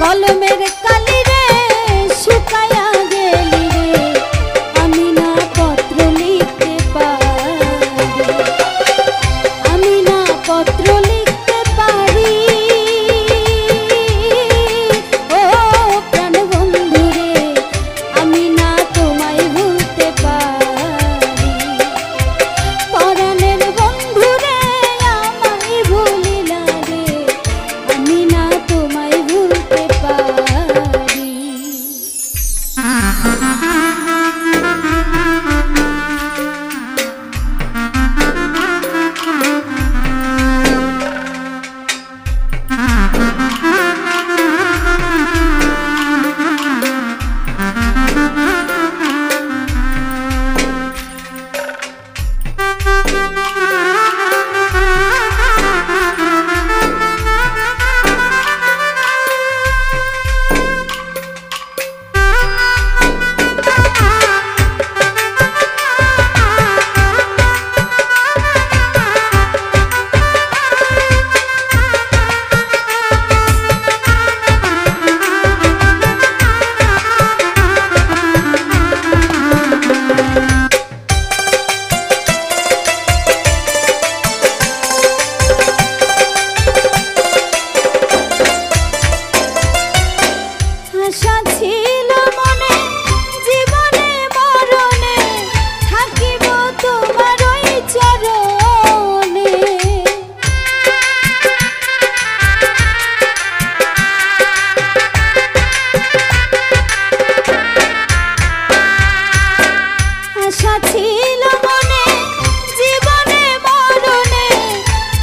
কলমের কালি রে শুকায়া গেলি রে, আমি না পত্র লিখতে পারি, আমি না পত্র লিখতে পারি। ও প্রাণ বন্ধু রে, আমি না তোমায় ভুলতে পারি। পরাণের বন্ধু রে, আমায় ভুলিলা রে, আমি না তোমায় ভুলতে পারি। আশা ছিল মনে, জীবনে মরণে থাকিব তোমার ওই চরণে। আশা ছিল মনে, জীবনে মরণে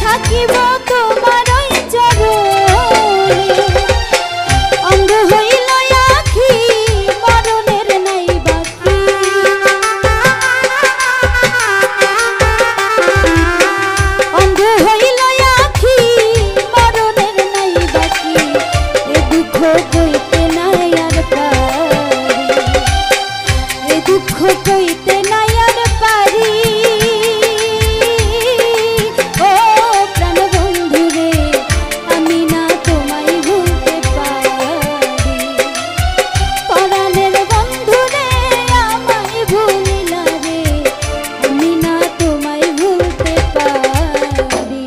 থাকিব তোমার ওই চরণে। অন্ধ হইল আখি, মরণের নাই বাকি, অন্ধ হইল আখি, মরণের নাই বাকি। এ দুঃখ কইতে নাই আর পারি, এ দুঃখ কইতে নাই আর পারি। ও প্রাণ বন্ধু রে, আমি না তোমায় ভুলতে পারি। পরাণের বন্ধু রে, আমায় ভুলিলা রে, আমি না তোমায় ভুলতে পারি।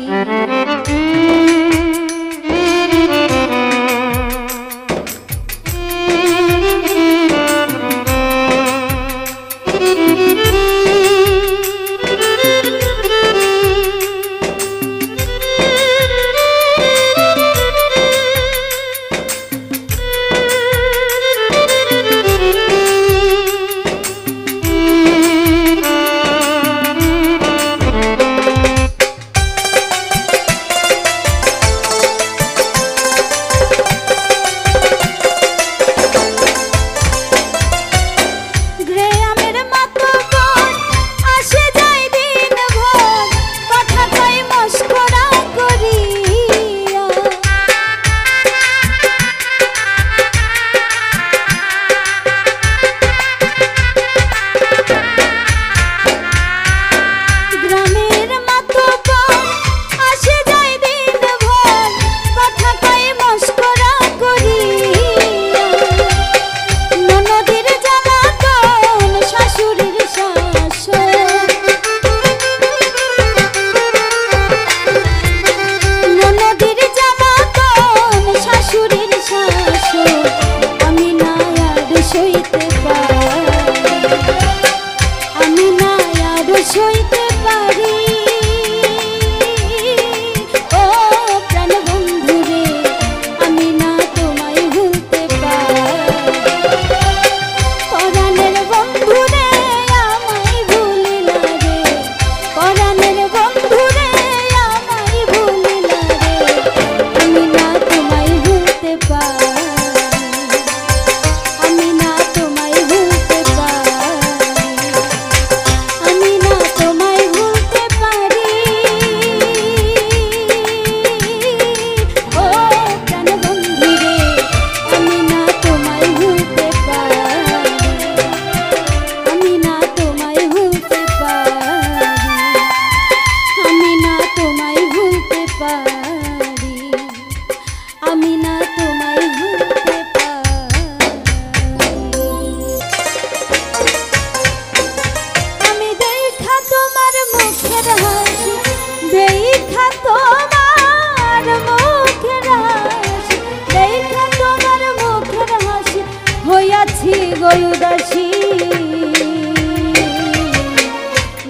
গই উদাসী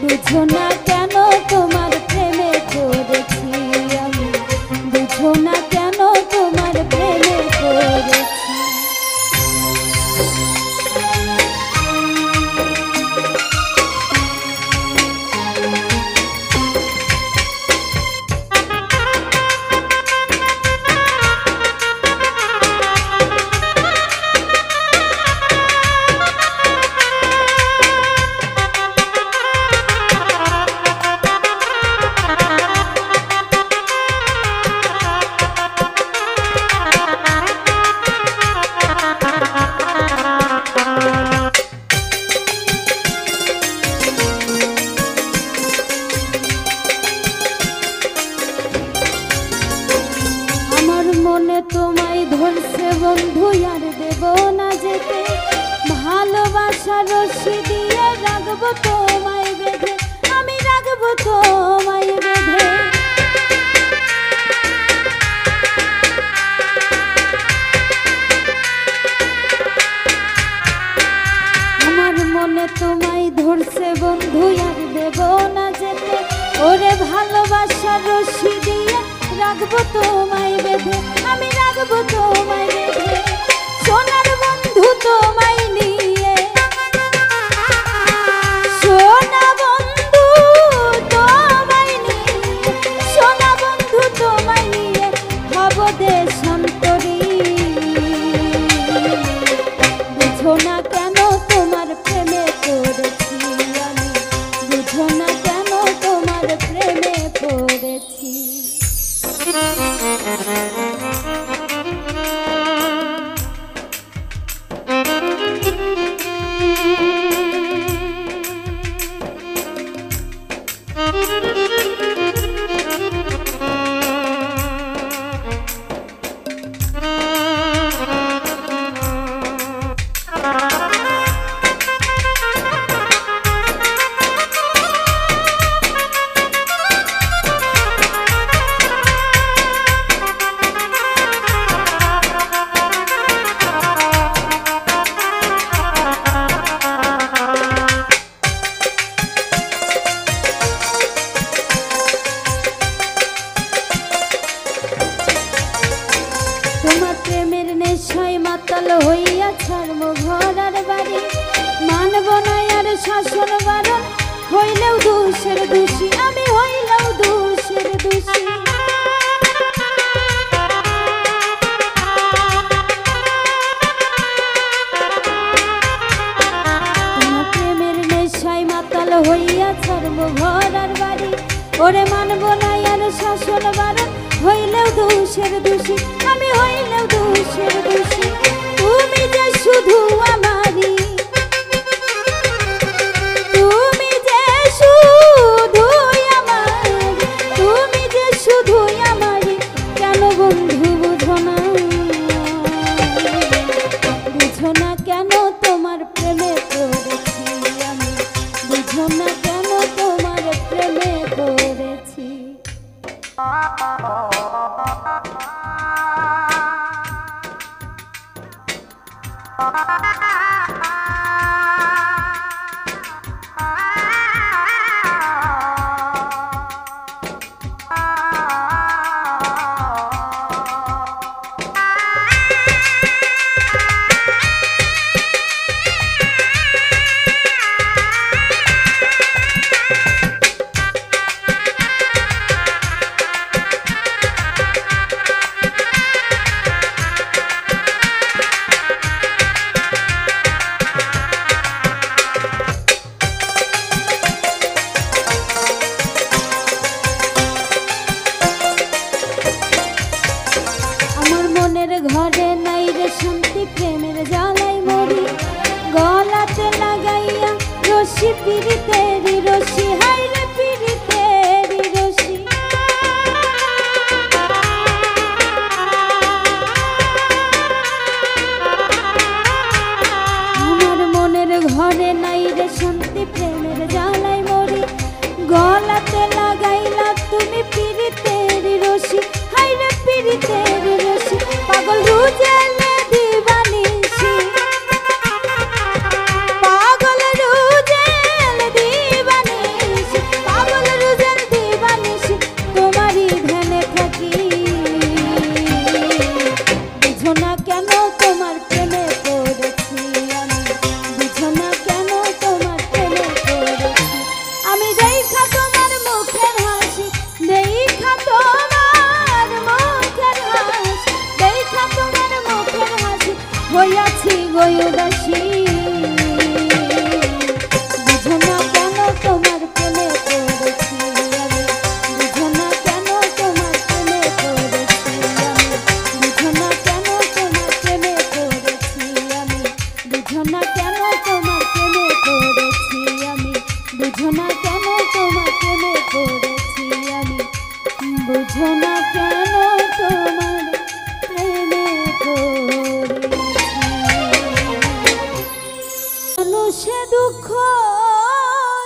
বুঝো না কেন তোমার প্রেমে পড়েছি আমি বুঝো না কেন তোমার প্রেমে পড়েছি মনে তোমায় ধরছে বন্ধু আর দেব না যেতে ভালোবাসার রশি দিয়ে রাখবো তোমায় বেঁধে আমি রাখবো তোমায় বেঁধে আমার মনে তোমায় ধরছে বন্ধু আর দেব না যেতে ওরে ভালোবাসার রশি দিয়ে রাখবো তোমায় বেঁধে আমি রাখবো তোমায় বেঁধে সোনার বন্ধু তোমায় নিয়ে সোনা বন্ধু তোমায় নিয়ে সোনা বন্ধু তোমায় নিয়ে হব দেশান্তরী বুঝো না কেন তোমার প্রেমে পড়েছি আমি বুঝো না কেন তোমার প্রেমে পড়েছি তোমার প্রেমের নেশায় মাতাল হইয়া ছাড়ব ঘর আর বাড়ি মানব না আর শাসন বারণ হইলেও দোষের দোষী আমি হইলেও দোষের দোষী তোমার প্রেমের নেশায় মাতাল হইয়া ছাড়ব ঘর আর বাড়ি ওরে মানব না আর শাসন বারণ হইলেও দোষের দোষী আমি হইলেও দোষের দোষী তুমি যে শুধু আমারই তুমি যে শুধু আমারই তুমি যে শুধু আমারই কেন বন্ধু বুঝো না বুঝো না কেন তোমার প্রেমে পড়েছি আমি বুঝো না কেন তোমার প্রেমে পড়েছি ঘরে নাই রে শান্তি প্রেমের জ্বালাই মরি গলাতে লাগাইয়া রশি পিরিতেরি রশি হাই রে পিরিতেরি রশি আমার মনের ঘরে নাই রে শান্তি প্রেমের জ্বালাই মরি গলাতে লাগাইলা তুমি পিরিতেরি রশি হাই রে পিরিতেরি রশি পাগল রুজেলে দিবানিশি হইয়াছি গো উদাসী বুঝো না কেন তোমার প্রেমে পড়েছি আমি বুঝো না কেন তোমার প্রেমে পড়েছি আমি বুঝো না কেন তোমার প্রেমে পড়েছি আমি বুঝো না কেন তোমার প্রেমে পড়েছি আমি বুঝো না কেন তোমার প্রেমে পড়েছি আমি বুঝো না কেন তোমার প্রেমে পড়েছি মানুষে দুঃখ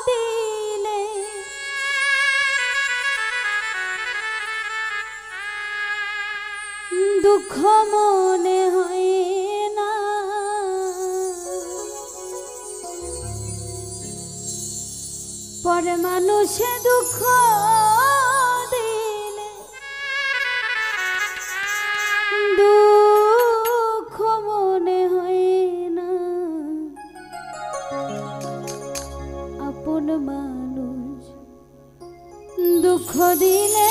দিলে দুঃখ মনে হয় না পরে মানুষে দুঃখ দিলে দুঃখ মনে হয় না আপন মানুষ দুঃখ দিলে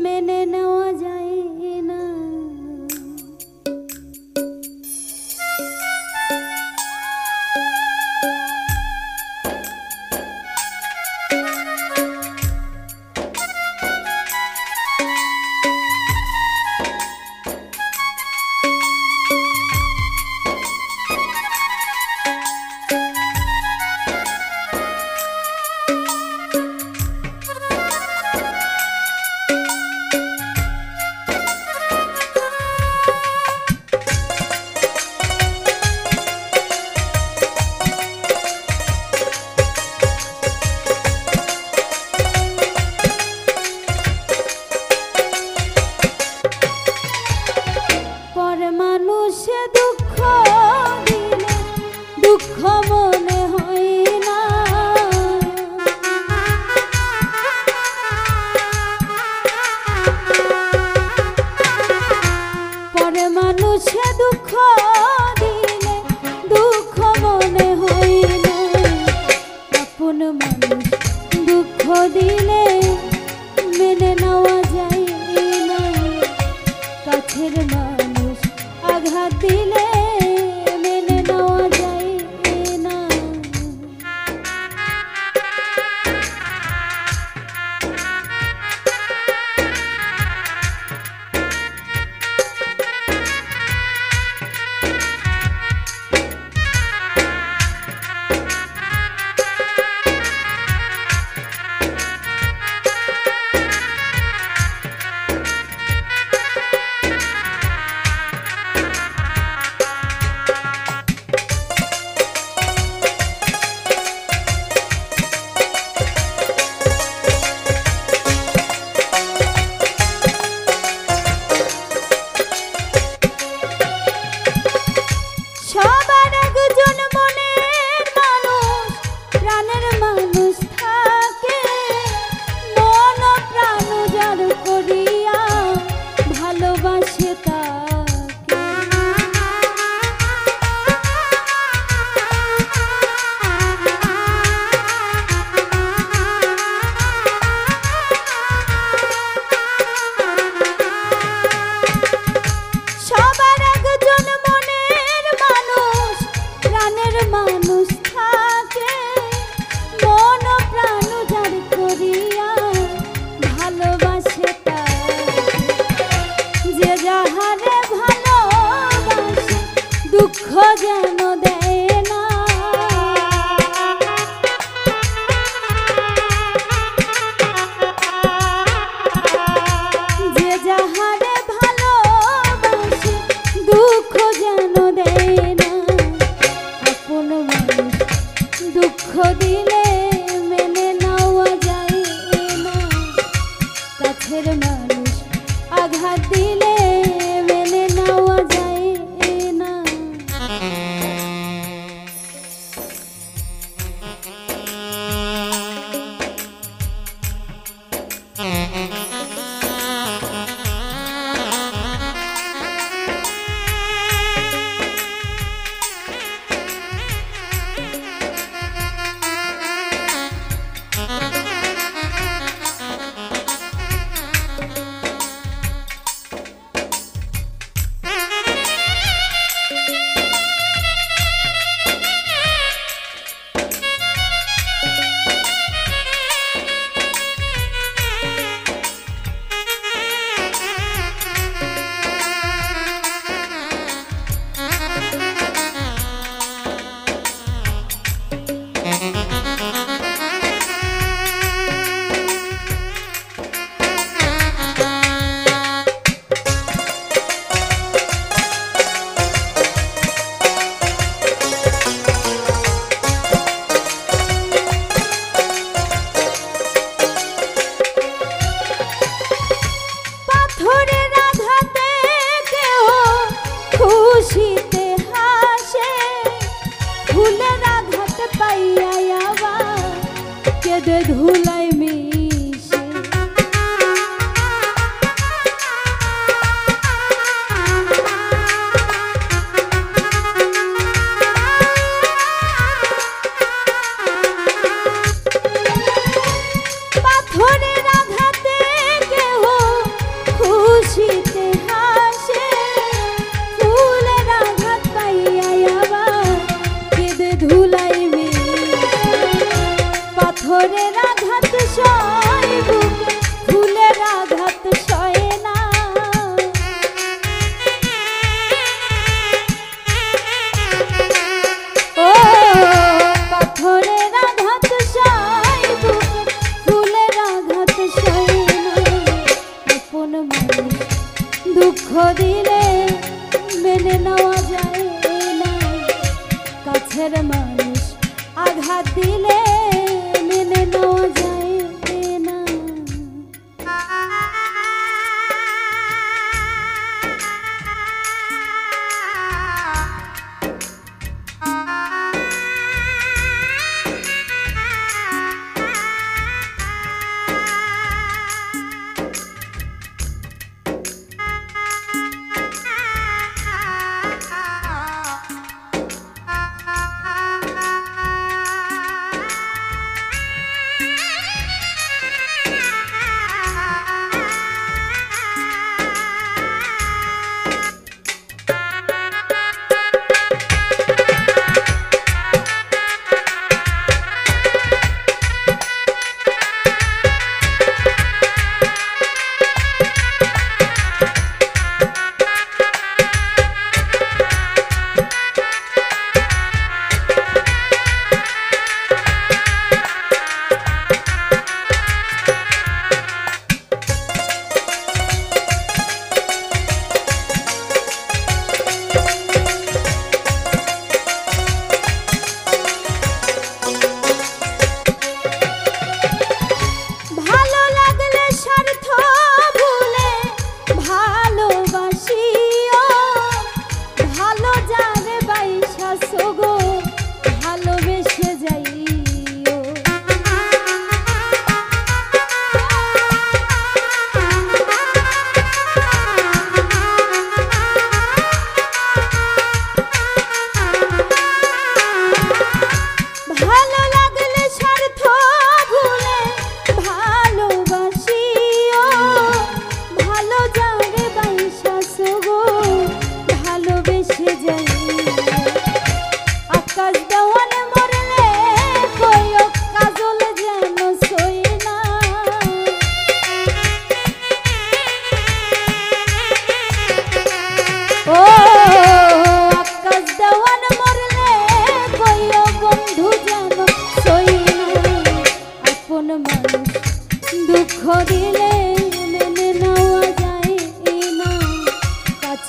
মেনে নেওয়া যায় না মানুষে দুঃখ দিলে দুঃখ মনে হয় না পরে মানুষে দুঃখ দিলে দুঃখ মনে হয় না আপন মানুষ দুঃখ দিলে মেনে নেওয়া যায় না কাছের মানুষ আঘাত দিলে মেনে নেওয়া যায় না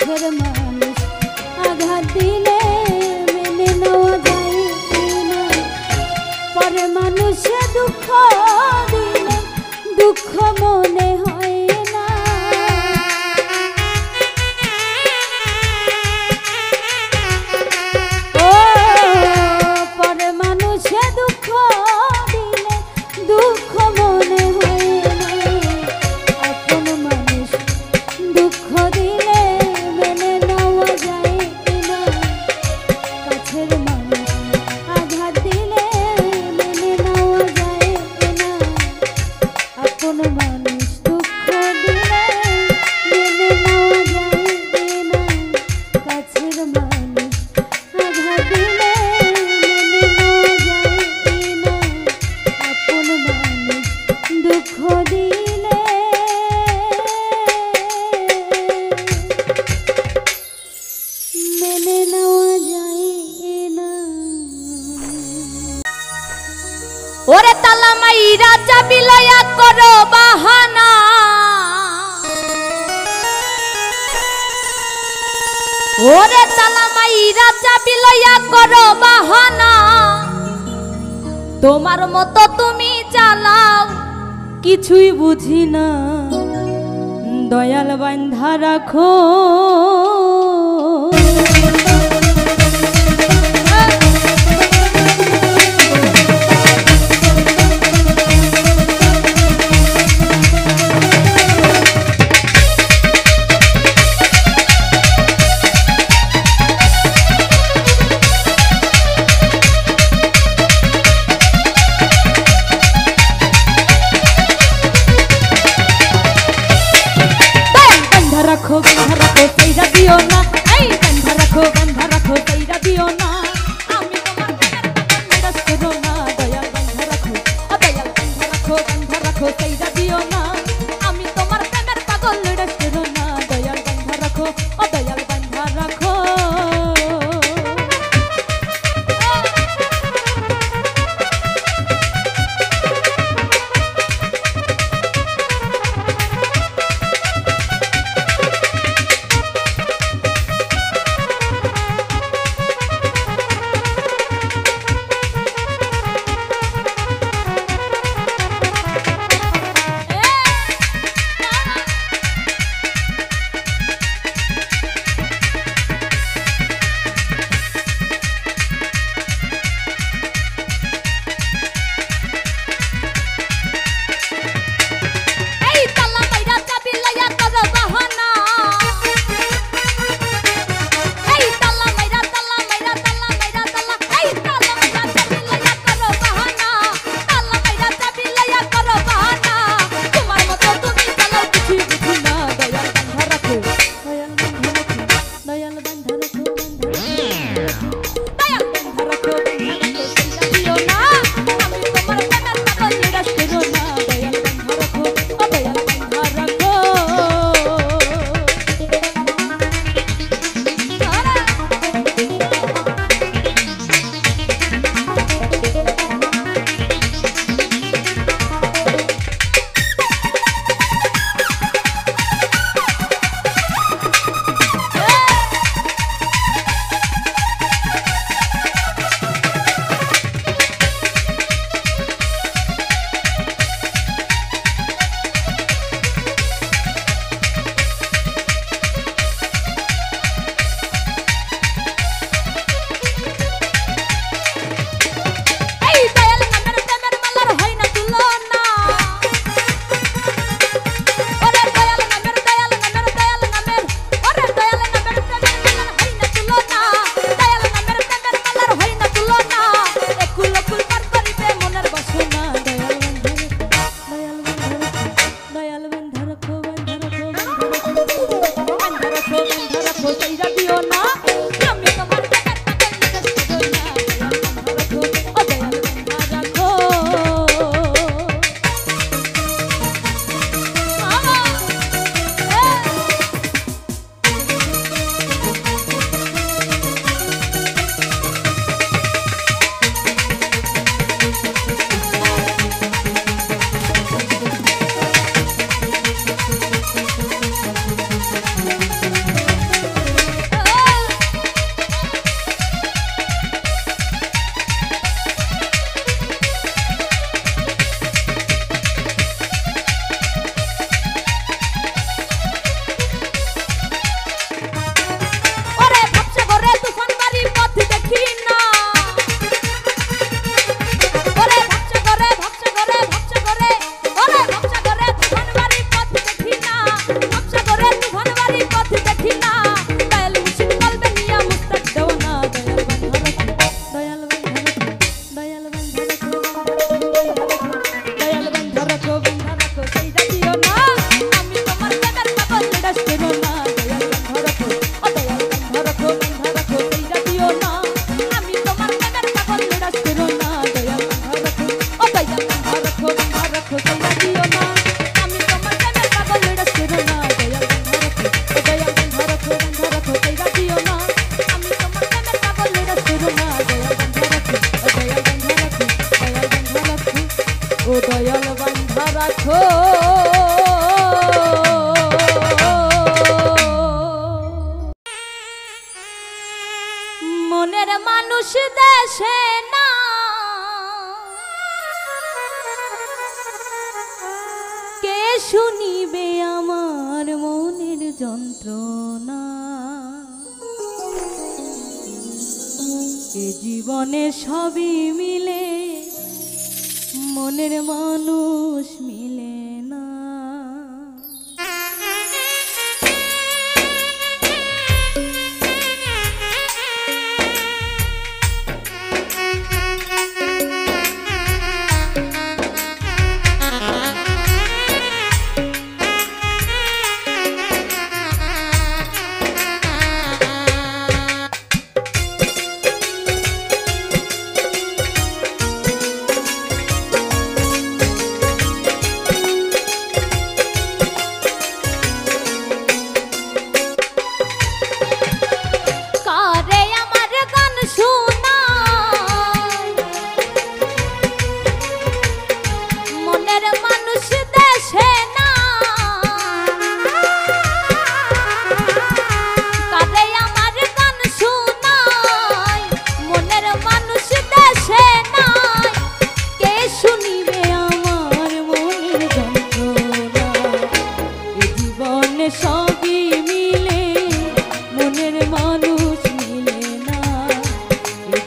কাছের মানুষ আঘাত দিলে মেনে নেওয়া যায় না, পরে মানুষে দুঃখ দিলে দুঃখ মনে হয় না। ও পরে মানুষে দুঃখ দিলে দুঃখ মনে হয় না, আপন মানুষ দুঃখ দিলে মেনে নেওয়া যায় না, কাছের মানুষ আঘাত দিলে মেনে নেওয়া যায় না, আপন মানুষ দুঃখ দিলে মেনে নেওয়া যায় না, কাছের মানুষ আঘাত দিলে মেনে নেওয়া যায় না, আপন মানুষ দুঃখ দিলে মেনে নেওয়া যায় না। ওরে তালা মাইরা চাবি লয়া করো বাহানা, ওরে তালা মাইরা চাবি লয়া করো বাহানা, তোমার মতো তুমি চালাও কিছুই বুঝি না, দয়াল বান্ধা রাখো। রাখো বন্ধা রাখো সেইরা দিও না, এই বন্ধা রাখো সেইরা দিও না, আমি তোমার প্রেমের পাগল নিরাশ করো না, দয়াল বন্ধা রাখো, ও দয়াল বন্ধা রাখো সেইরা দিও না, আমি তোমার প্রেমের পাগল নিরাশ করো না, দয়াল বন্ধা রাখো, ও দয়াল বন্ধা রাখো। মনের মানুষ দেশে না, কে শুনিবে আমার মনের যন্ত্রণা। এ জীবনে সবই মিলে, মনের মানুষ মিলে না। সবই মিলে, মনের মানুষ মিলে না।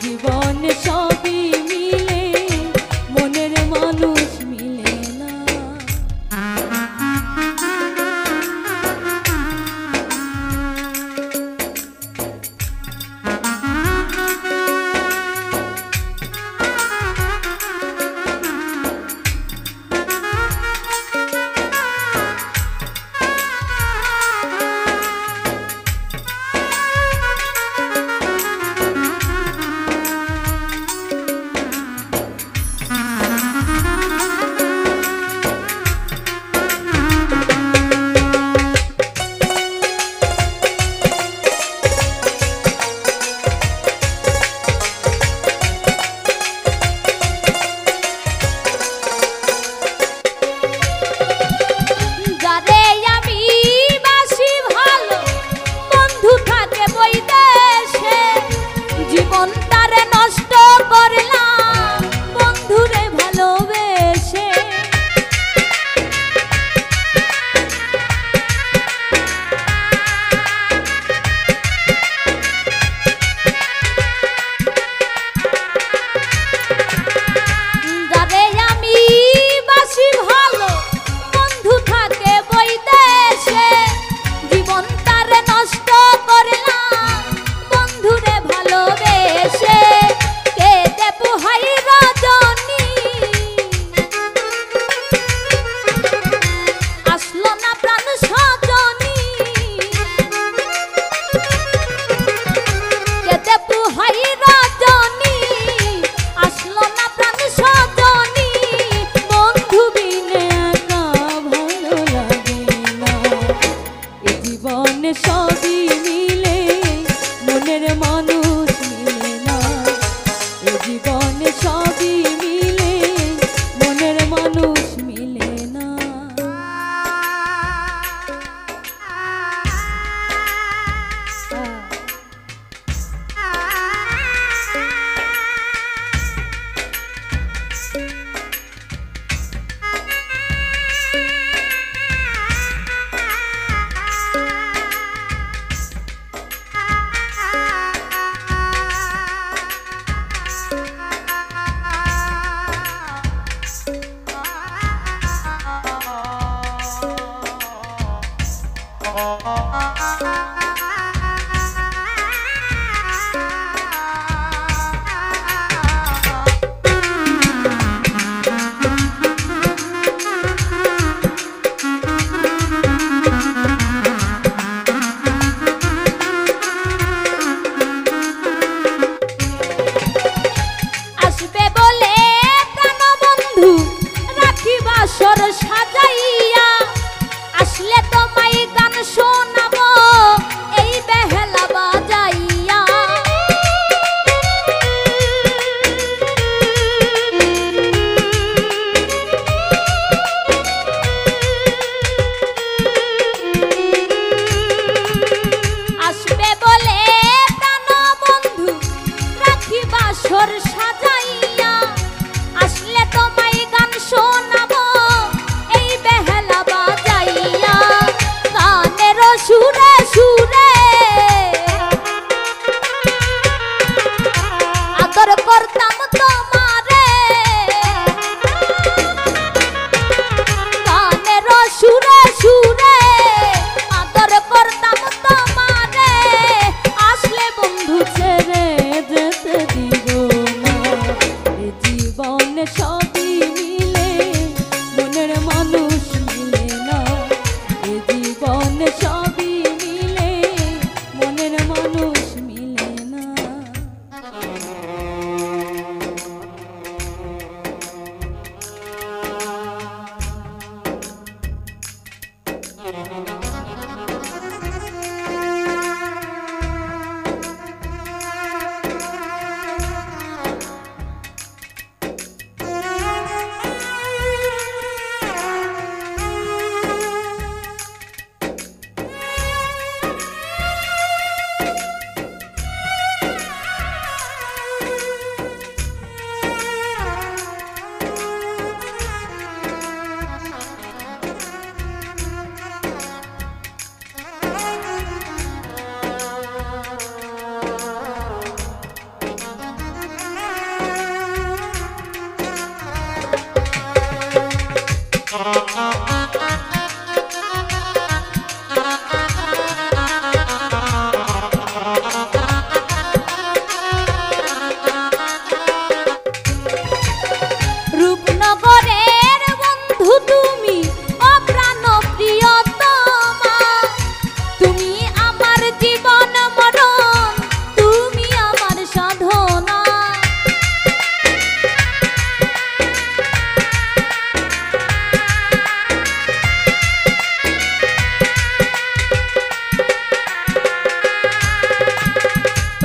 জীবনে সবই মিলে, মনের মানুষ মিলে না।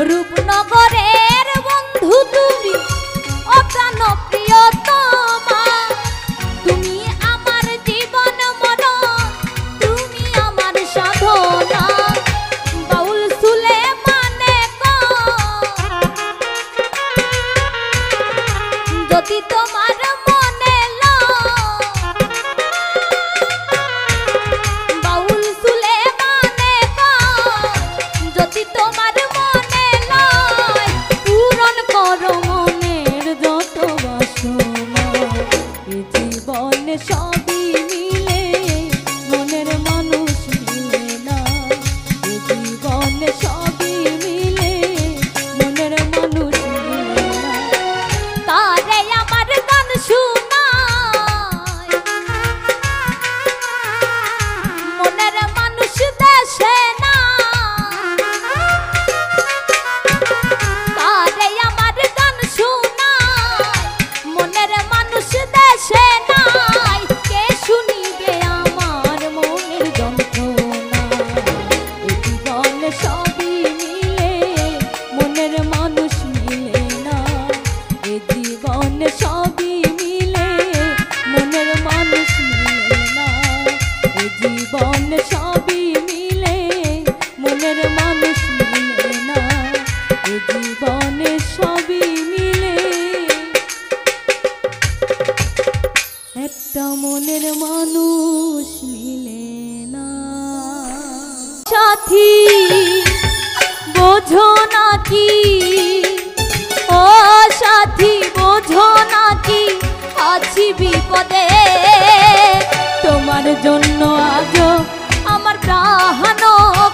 রূপনগরের বন্ধু তুমি অপ্রাণ প্রিয়তমা, তুমি আমার জীবন মরণ, তুমি আমার সাধনা। বাউল সুলেমানে যদি তোমার মনে বাউল সুলেমানে যদি তোমার মনে লয়, পূরণ করো মনের যত বাসনা। এ জীবনে সবই মিলে মনের মানুষ মিলে না, এ জীবনে সবই মিলে মনের মানুষ মিলে না। তারে আমার গান শুনায় মনের মানুষ দেশে না, তারে আমার গান শুনায় মনের মানুষ দেশে নাই। কে শুনিবে আমার মনের যন্ত্রণা, এ জীবনে সবই মিলে মনের মানুষ মিলে না, এ জীবনে সবই মিলে মনের মানুষ মিলে না, এ জীবনে সবই মিলে মনের মানুষ মিলে না, এ জীবনে সবই মিলে একটা মনের মানুষ মিলে না। সাথী বোঝো নাকি, ও সাথী বোঝো নাকি আছি বিপদে, তোমার জন্য আজও আমার প্রাণ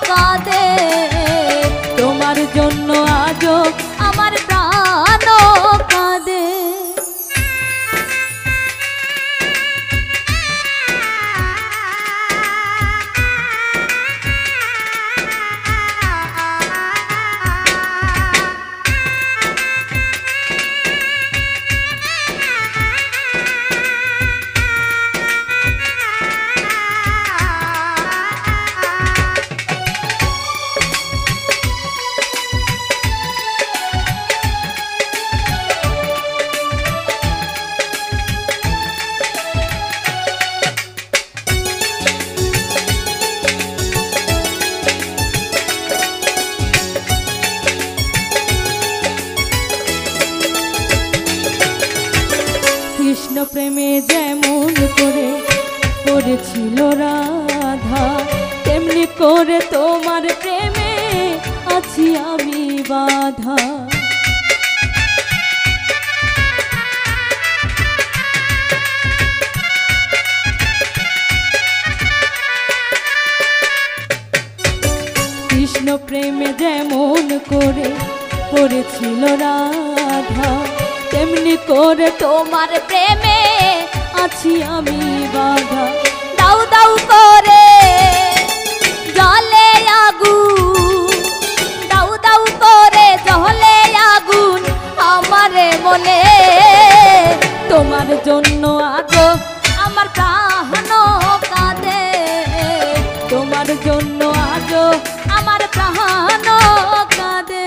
কাঁদে, তোমার জন্য আজও আমার প্রাণ কাঁদে। কৃষ্ণ প্রেমে যেমন করে পড়েছিল রাধা, তেমনি করে তোমার প্রেমে আছি আমি বাধা। কৃষ্ণ প্রেমে যেমন করে পড়েছিল রাধা, তেমনি করে তোমার প্রেমে আছি আমি বাধা। দাউ দাউ করে জলে আগুন, দাউ দাউ করে জলে আগুন আমারে মনে, তোমার জন্য আজও আমার প্রাণ কাঁদে, তোমার জন্য আজও আমার প্রাণ কাঁদে।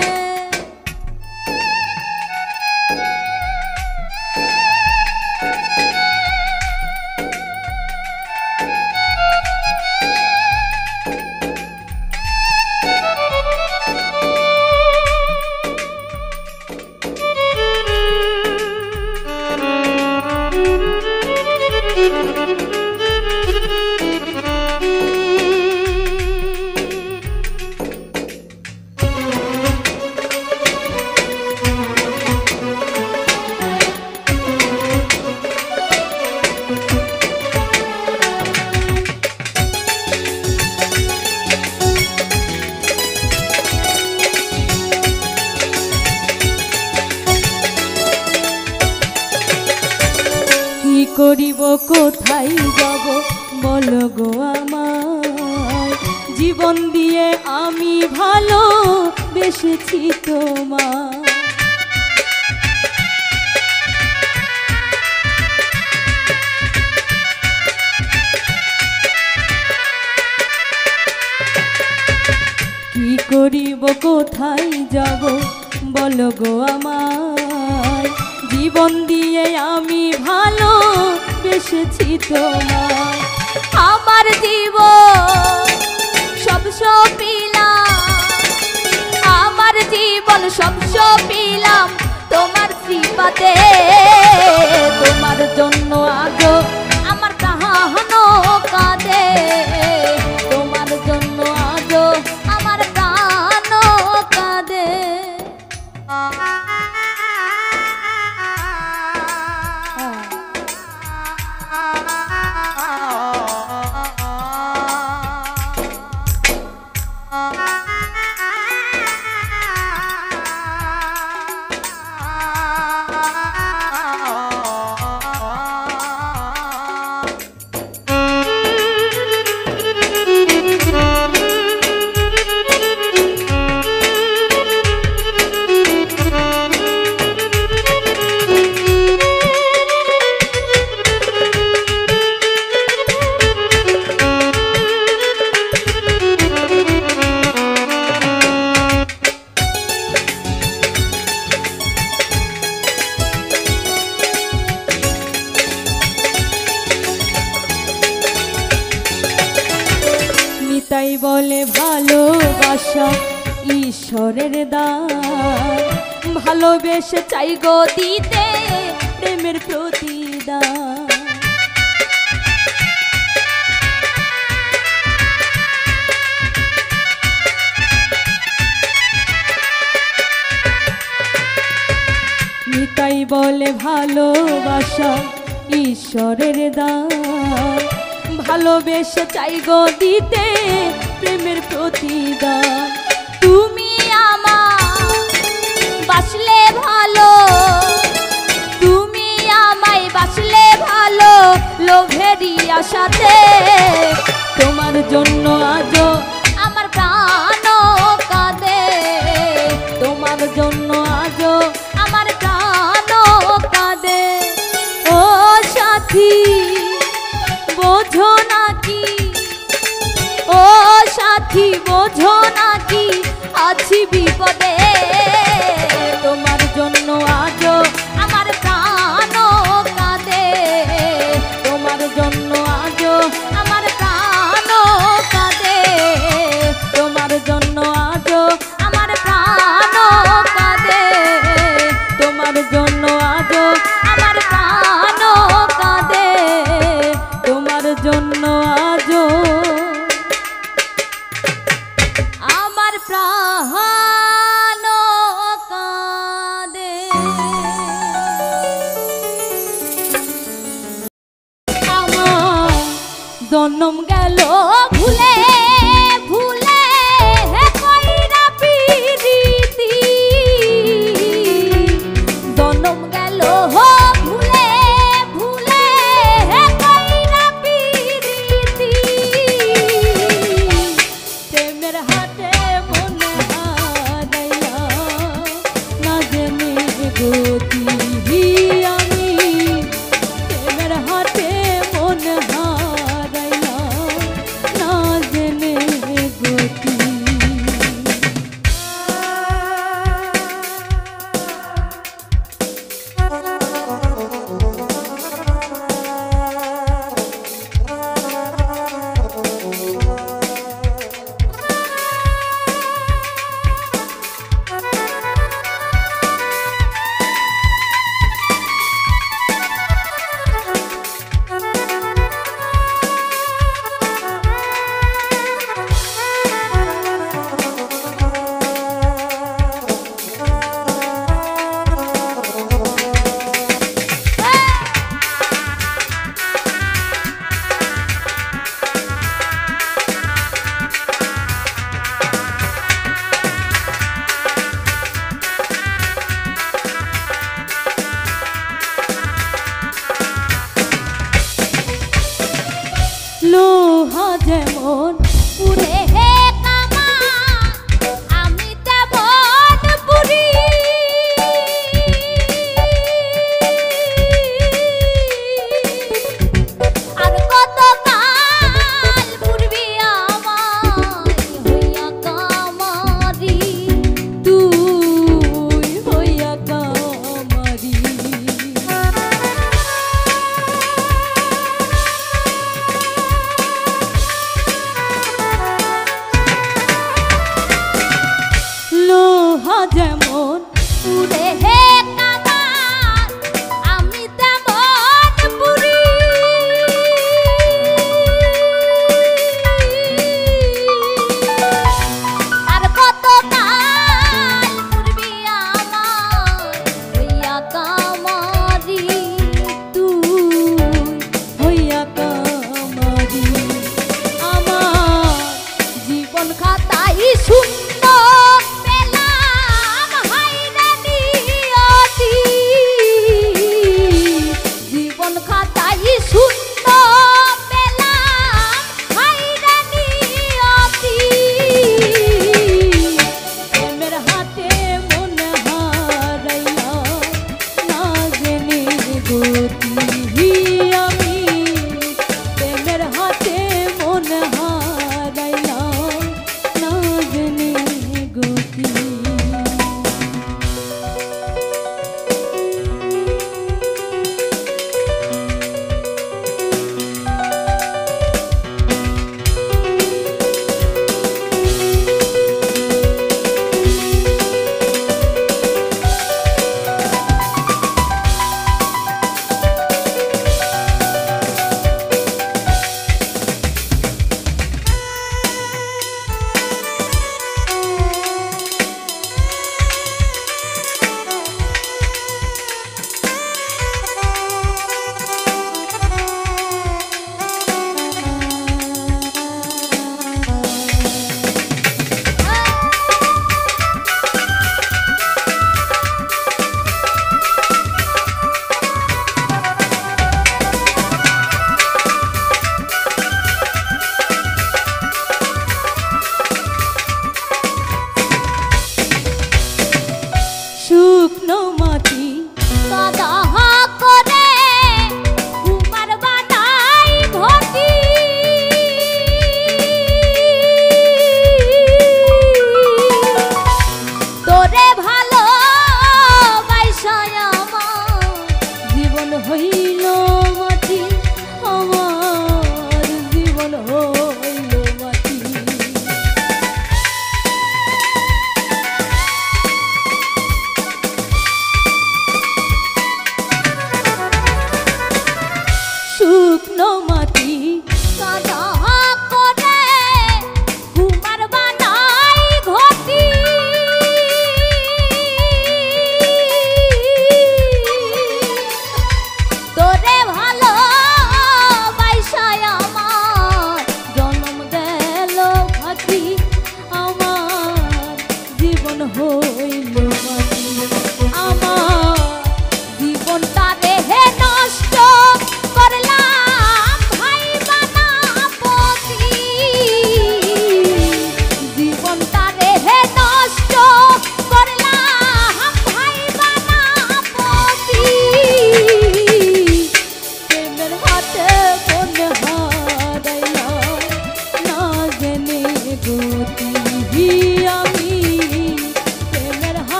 করিব কোথায় যাব বলো গো আমায়, জীবন দিয়ে আমি ভালো বেসেছি তোমায়। কি করিব কোথায় যাব বলো গো আমায়, জীবন দিয়ে আমি ভালো বেসেছি তোমায়। আমার জীবন সব সপিলাম, আমার জীবন সব সপিলাম তোমার কৃপাতে। তোমার জন্য আজও আমার প্রাণও কাঁদে, তোমার জন্য আজও আমার প্রাণও কাঁদে। তাই বলে ভালোবাসা ঈশ্বরের দান, ভালোবেসে চাই গো দিতে প্রেমের প্রতিদান। নিতাই বলে ভালোবাসা ঈশ্বরের দান, ভালোবেসে চাই গো দিতে প্রেমের প্রতিদান। তুমি আমার বাসলে ভালো, তুমি আমায় বাসলে ভালো লোভেরই আশাতে। তোমার জন্য আজও আমার প্রাণও কাঁদে, তোমার জন্য আজও আমার প্রাণও কাঁদে। ও সাথী বোঝো নাকি, ও সাথী বোঝো নাকি আছি বিপদে। তোমার জন্য আজও আমার প্রাণও কাঁদে, তোমার জন্য আজও আমার প্রাণও কাঁদে, তোমার জন্য আজও আমার প্রাণও কাঁদে, তোমার জন্য আজও আমার প্রাণও কাঁদে, তোমার জন্য আজও আমার প্রাণ কাঁদে। আমার জন্ম গেল ভুলে ভুলে কইরা প্রীতি, জন্ম গেল ভুলে ভুলে কইরা প্রীতি। প্রেমের হাটে মনে হারাইয়া না জেনে গতি আমি, প্রেমের হাটে মনে হারাইয়া না জেনে গতি। লোহা যেমন পুরে হে কামান, আমি তেমন পুরি। আর কত কাল পুরবি আমায় হইয়া কামারি। যেমন